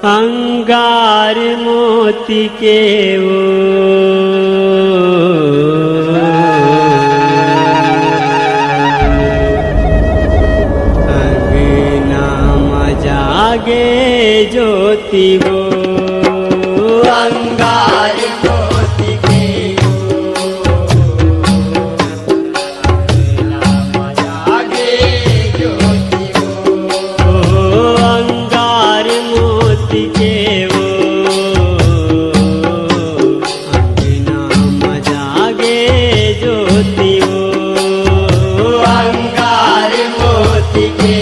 अंगार मोती के वो अंगना जागे ज्योति वो अंगार मोती के अंगना जागे ज्योति वो अंगार मोती के वो अंगना जागे ज्योति वो अंगार मोती के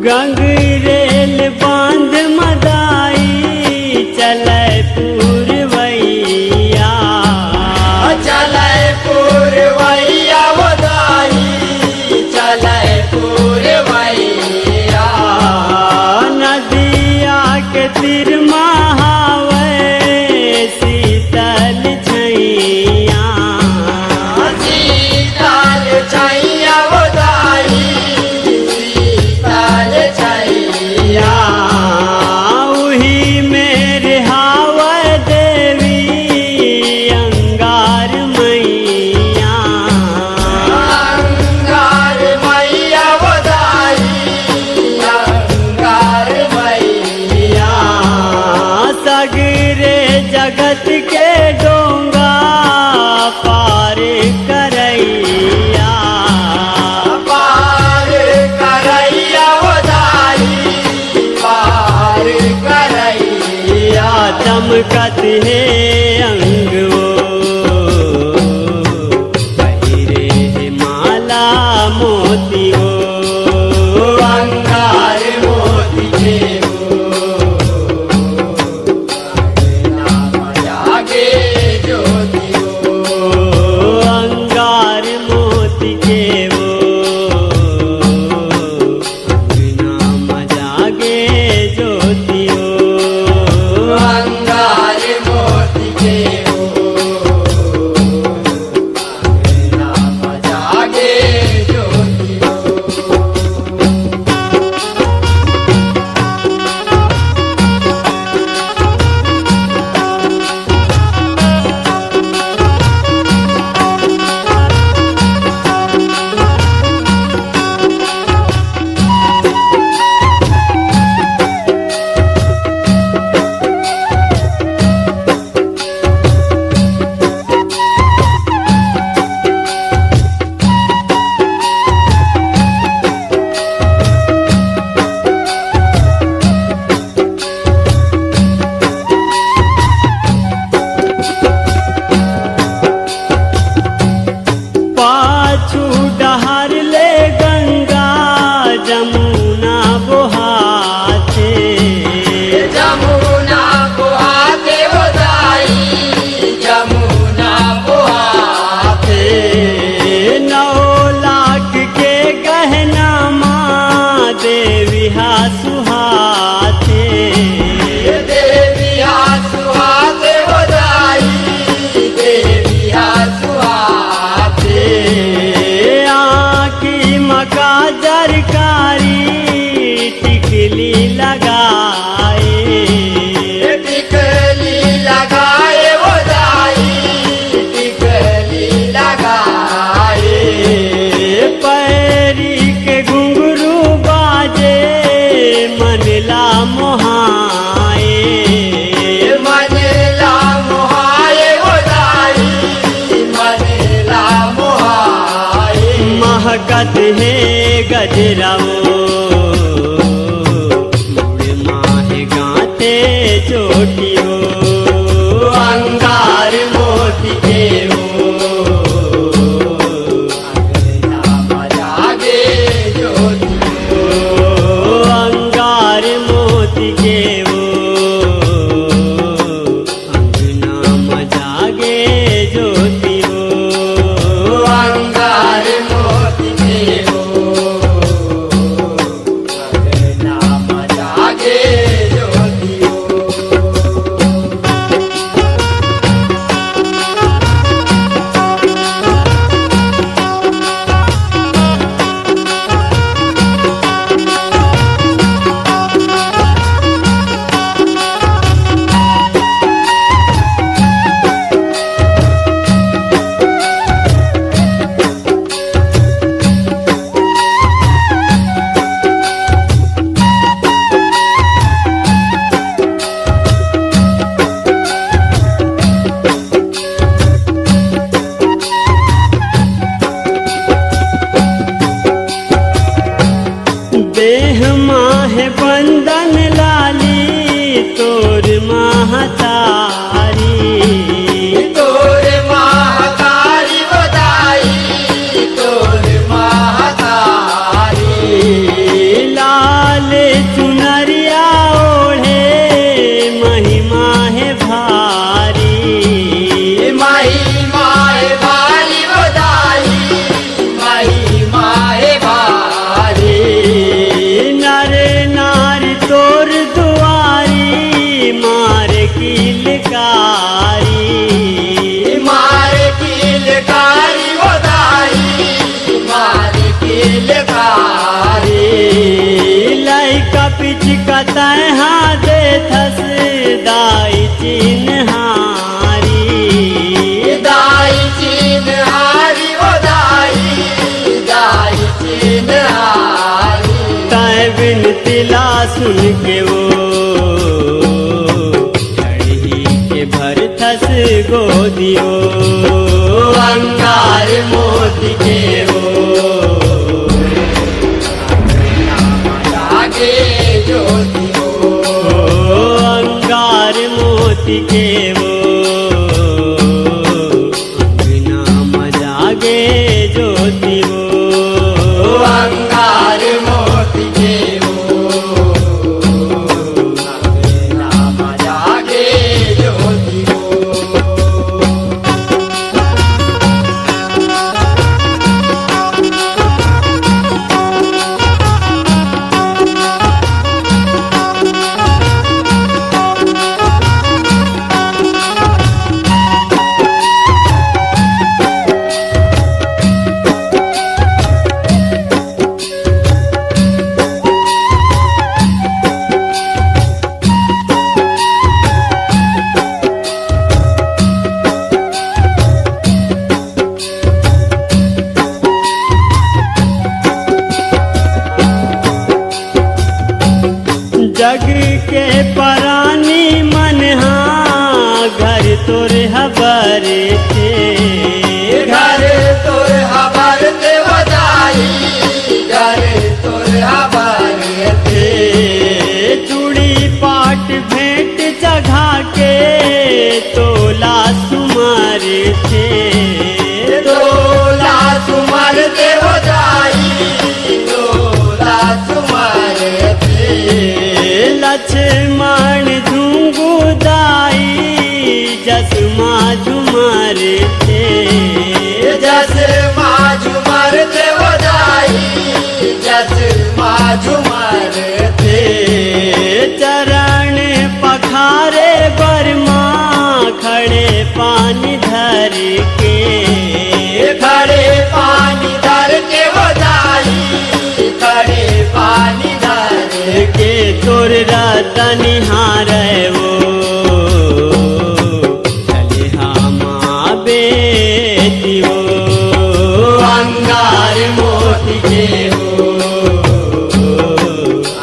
गंगरेल बांध मदाई चले पूरवैया वदाई चले पूरवैया नदिया के तीर महावे शीतल छैया वदाई उही मेरे हावे देवी अंगार मैया वदाई अंगार मैया सगरे जगत के डोंगा पार करैया चमकत है अंग वो पहिरे है माला मोती वो अंगार मोती के वो जागे ज्योति वो अंगार मोती के वो अंगना जागे ज्योति वो अंगार मोती के वो अंगना जागे ज्योति वो पाछू डहर ले गंगा जमुना बुहाते वदाई जमुना बुहाते 9 लाख के गहना माँ देवी सुहाते वदाई देवी सुहाते आँखी मका जरकारी टिकली लगाए वदाई टिकली लगाए पैरी के घुंघरू बाजे मनला मोहाए वदाई मनला मोहाए महकत है गजरा वो जोटी हो अंगार मोती के हो जागे ज्योति हो अंगार मोती के हो अंगना में जागे ज्योति हो अंगार मोती के हो अंगना में जागे ज्योति हो। देह माहे बंदन लाली तोर महतारी तोर महतारी बधाई तोर महतारी लाल चुनरिया ओढ़े महिमा है भारी महिमा है भारी बधाई महिमा है भारी नरे नारी तोर दुआरी मार किलकारी बधाई मार किलकारी लइका पिचका तहा दे थस दाई चिन्हारी बधाई दाई चिन्हारी तय बिनतिला सुन के वो खड़ी के भर थस गोदियो अंगार मोती के हो जागे ज्योति हो अंगार मोती के हो अंगना में जागे ज्योति हो अंगार मोती के हो अंगना में जागे ज्योति हो। जग के परानी मनहा घर तोर हबर थे घर तोर हबर थे बधाई घर तोर हबर थे चूड़ी पाट भेंट जगा के तोला सुमर थे तोला सुमर थे बधाई तोला सुमर थे लक्ष्मण झुंगू दाई जसमा झुमर थे जसमा झुमर थे बधाई जसमा झुमर थे चरण पखारे बर्मा खड़े पानी धर के खड़े पानी धर के बधाई खड़े पानी धर के तोर रतन हारे वो चले हमा बेटी हो अंगार मोती के हो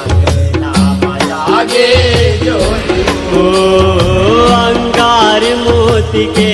अंगना में जागे ज्योति हो अंगार मोती के